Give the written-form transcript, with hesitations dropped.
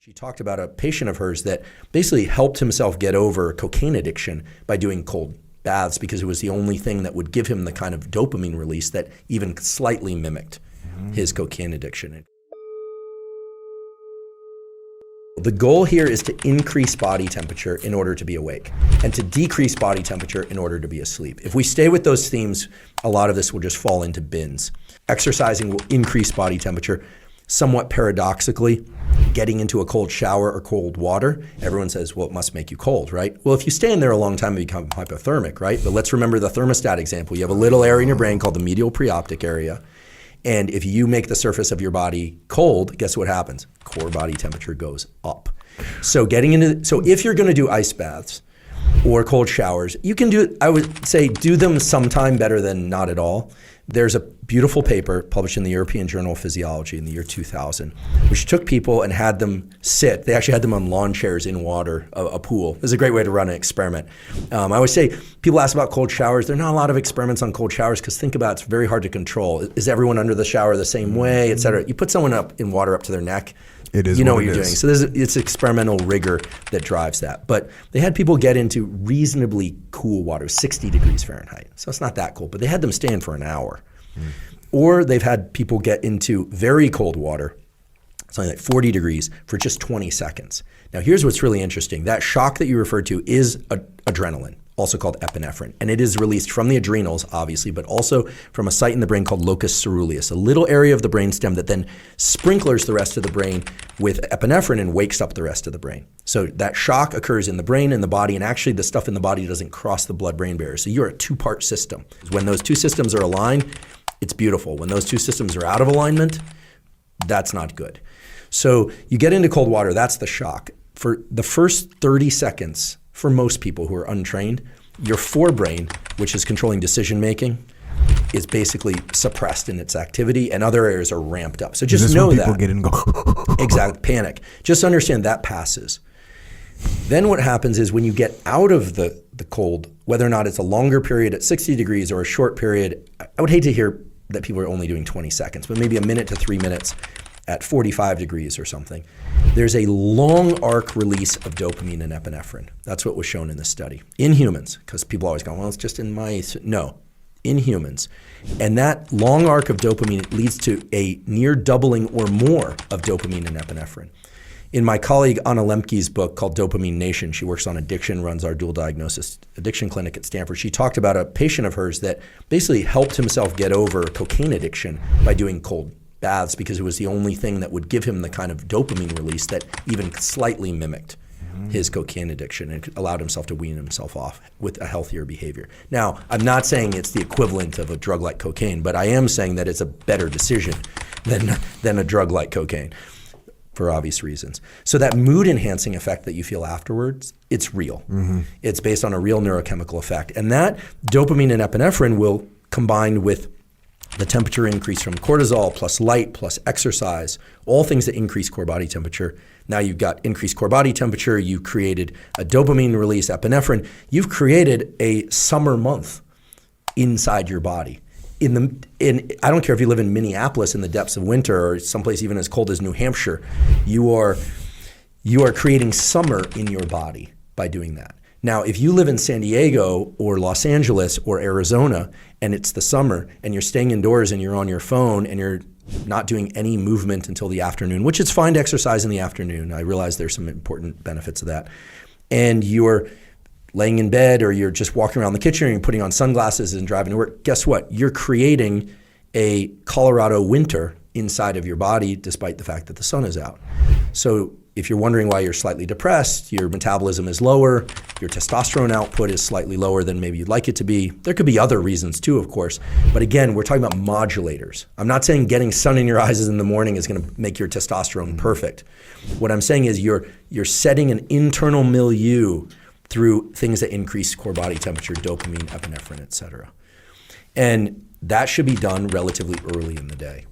She talked about a patient of hers that basically helped himself get over cocaine addiction by doing cold baths because it was the only thing that would give him the kind of dopamine release that even slightly mimicked his cocaine addiction. The goal here is to increase body temperature in order to be awake and to decrease body temperature in order to be asleep. If we stay with those themes, a lot of this will just fall into bins. Exercising will increase body temperature. Somewhat paradoxically, getting into a cold shower or cold water, everyone says, well, it must make you cold, right? Well, if you stay in there a long time, you become hypothermic, right? But let's remember the thermostat example. You have a little area in your brain called the medial preoptic area. And if you make the surface of your body cold, guess what happens? Core body temperature goes up. So if you're going to do ice baths or cold showers, you can do, I would say, do them sometime better than not at all. There's a beautiful paper published in the European Journal of Physiology in the year 2000, which took people and had them sit. They actually had them on lawn chairs in water, a pool. This is a great way to run an experiment. I always say, people ask about cold showers. There are not a lot of experiments on cold showers because think about it, it's very hard to control. Is everyone under the shower the same way, et cetera? You put someone up in water up to their neck, you know what you're doing. So it's experimental rigor that drives that. But they had people get into reasonably cool water, 60 degrees Fahrenheit. So it's not that cold, but they had them stand for an hour. Or they've had people get into very cold water, something like 40 degrees, for just 20 seconds. Now here's what's really interesting. That shock that you referred to is adrenaline, also called epinephrine. And it is released from the adrenals, obviously, but also from a site in the brain called locus ceruleus, a little area of the brainstem that then sprinklers the rest of the brain with epinephrine and wakes up the rest of the brain. So that shock occurs in the brain and the body, and actually the stuff in the body doesn't cross the blood-brain barrier. So you're a two-part system. When those two systems are aligned, it's beautiful. When those two systems are out of alignment, that's not good. So you get into cold water, that's the shock. For the first 30 seconds, for most people who are untrained, your forebrain, which is controlling decision making, is basically suppressed in its activity and other areas are ramped up. So just know that. People get in and go exactly, panic. Just understand that passes. Then what happens is when you get out of the cold, whether or not it's a longer period at 60 degrees or a short period, I would hate to hear that people are only doing 20 seconds, but maybe a minute to 3 minutes at 45 degrees or something. There's a long arc release of dopamine and epinephrine. That's what was shown in this study. In humans, because people always go, well, it's just in mice. No, in humans. And that long arc of dopamine leads to a near doubling or more of dopamine and epinephrine. In my colleague Anna Lemke's book called Dopamine Nation, she works on addiction, runs our dual diagnosis addiction clinic at Stanford. She talked about a patient of hers that basically helped himself get over cocaine addiction by doing cold baths because it was the only thing that would give him the kind of dopamine release that even slightly mimicked his cocaine addiction and allowed himself to wean himself off with a healthier behavior. Now, I'm not saying it's the equivalent of a drug like cocaine, but I am saying that it's a better decision than a drug like cocaine, for obvious reasons. So that mood enhancing effect that you feel afterwards, it's real. It's based on a real neurochemical effect. And that dopamine and epinephrine will combine with the temperature increase from cortisol plus light plus exercise, all things that increase core body temperature. Now you've got increased core body temperature, you created a dopamine release, epinephrine, you've created a summer month inside your body. I don't care if you live in Minneapolis in the depths of winter or someplace even as cold as New Hampshire, you are creating summer in your body by doing that. Now, if you live in San Diego or Los Angeles or Arizona and it's the summer and you're staying indoors and you're on your phone and you're not doing any movement until the afternoon, which it's fine to exercise in the afternoon. I realize there's some important benefits of that. And you're laying in bed or you're just walking around the kitchen and you're putting on sunglasses and driving to work, guess what? You're creating a Colorado winter inside of your body despite the fact that the sun is out. So if you're wondering why you're slightly depressed, your metabolism is lower, your testosterone output is slightly lower than maybe you'd like it to be. There could be other reasons too, of course. But again, we're talking about modulators. I'm not saying getting sun in your eyes in the morning is going to make your testosterone perfect. What I'm saying is you're setting an internal milieu through things that increase core body temperature, dopamine, epinephrine, et cetera. And that should be done relatively early in the day.